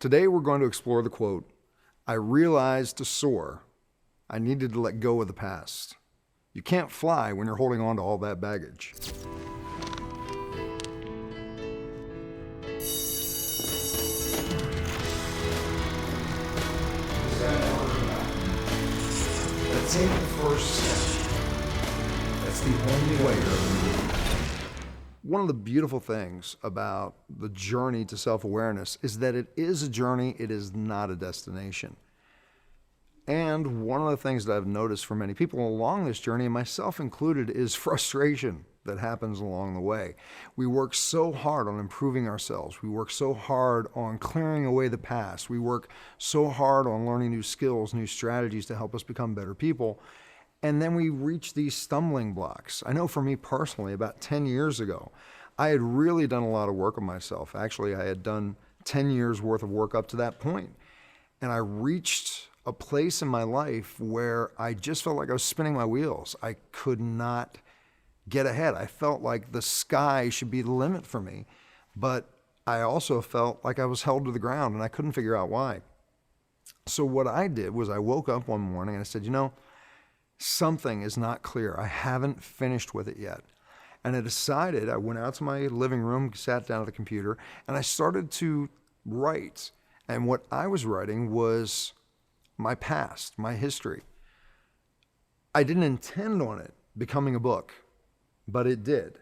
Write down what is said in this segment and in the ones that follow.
Today we're going to explore the quote, "I realized to soar, I needed to let go of the past." You can't fly when you're holding on to all that baggage. Take the first step. That's the only way you're. One of the beautiful things about the journey to self-awareness is that it is a journey, it is not a destination. And one of the things that I've noticed for many people along this journey, and myself included, is frustration that happens along the way. We work so hard on improving ourselves. We work so hard on clearing away the past. We work so hard on learning new skills, new strategies to help us become better people. And then we reach these stumbling blocks. I know for me personally, about 10 years ago, I had really done a lot of work on myself. Actually, I had done 10 years worth of work up to that point. And I reached a place in my life where I just felt like I was spinning my wheels. I could not get ahead. I felt like the sky should be the limit for me, but I also felt like I was held to the ground and I couldn't figure out why. So what I did was I woke up one morning and I said, something is not clear. I haven't finished with it yet. And I decided, I went out to my living room, sat down at the computer, and I started to write. And what I was writing was my past, my history. I didn't intend on it becoming a book, but it did.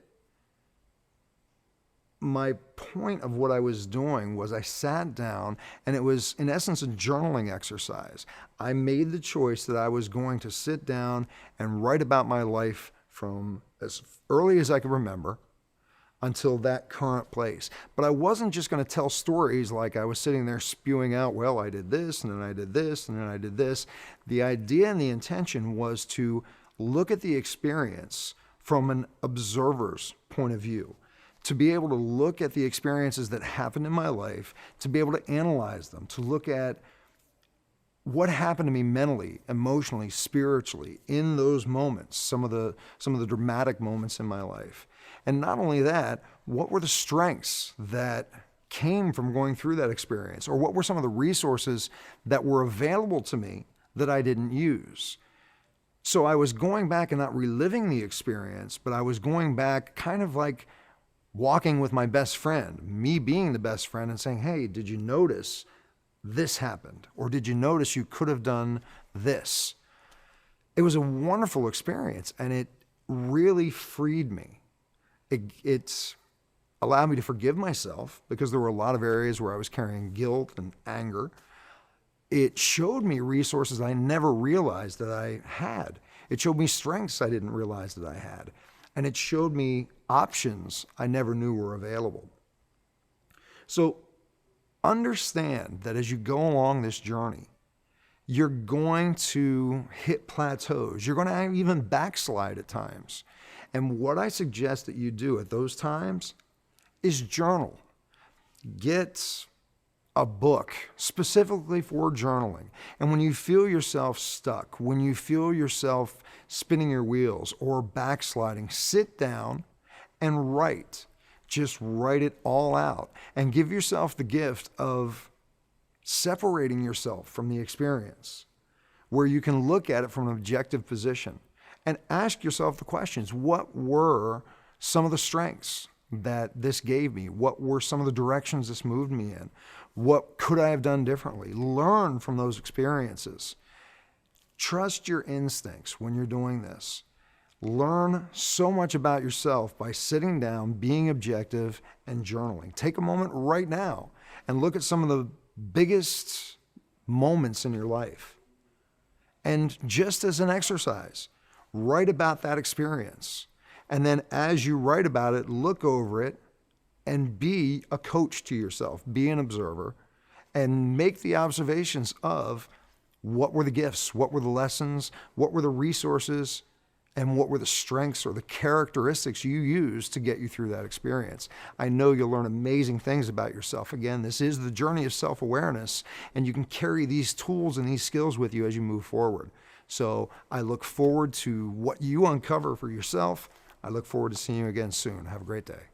My point of what I was doing was I sat down, and it was in essence a journaling exercise. I made the choice that I was going to sit down and write about my life from as early as I could remember until that current place. But I wasn't just going to tell stories like I was sitting there spewing out, well, I did this, and then I did this, and then I did this. The idea and the intention was to look at the experience from an observer's point of view, to be able to look at the experiences that happened in my life, to be able to analyze them, to look at what happened to me mentally, emotionally, spiritually in those moments, some of the dramatic moments in my life. And not only that, what were the strengths that came from going through that experience? Or what were some of the resources that were available to me that I didn't use? So I was going back and not reliving the experience, but I was going back kind of like walking with my best friend, me being the best friend and saying, hey, did you notice this happened? Or did you notice you could have done this? It was a wonderful experience and it really freed me. It allowed me to forgive myself because there were a lot of areas where I was carrying guilt and anger. It showed me resources I never realized that I had. It showed me strengths I didn't realize that I had. And it showed me options I never knew were available. So understand that as you go along this journey, you're going to hit plateaus. You're going to even backslide at times. And what I suggest that you do at those times is journal. Get a book specifically for journaling. And when you feel yourself stuck, when you feel yourself spinning your wheels or backsliding, sit down and write. Just write it all out and give yourself the gift of separating yourself from the experience where you can look at it from an objective position and ask yourself the questions. What were some of the strengths that this gave me? What were some of the directions this moved me in? What could I have done differently? Learn from those experiences. Trust your instincts when you're doing this. Learn so much about yourself by sitting down, being objective, and journaling. Take a moment right now and look at some of the biggest moments in your life. And just as an exercise, write about that experience. And then as you write about it, look over it and be a coach to yourself, be an observer, and make the observations of what were the gifts, what were the lessons, what were the resources, and what were the strengths or the characteristics you used to get you through that experience. I know you'll learn amazing things about yourself. Again, this is the journey of self-awareness, and you can carry these tools and these skills with you as you move forward. So I look forward to what you uncover for yourself. I look forward to seeing you again soon. Have a great day.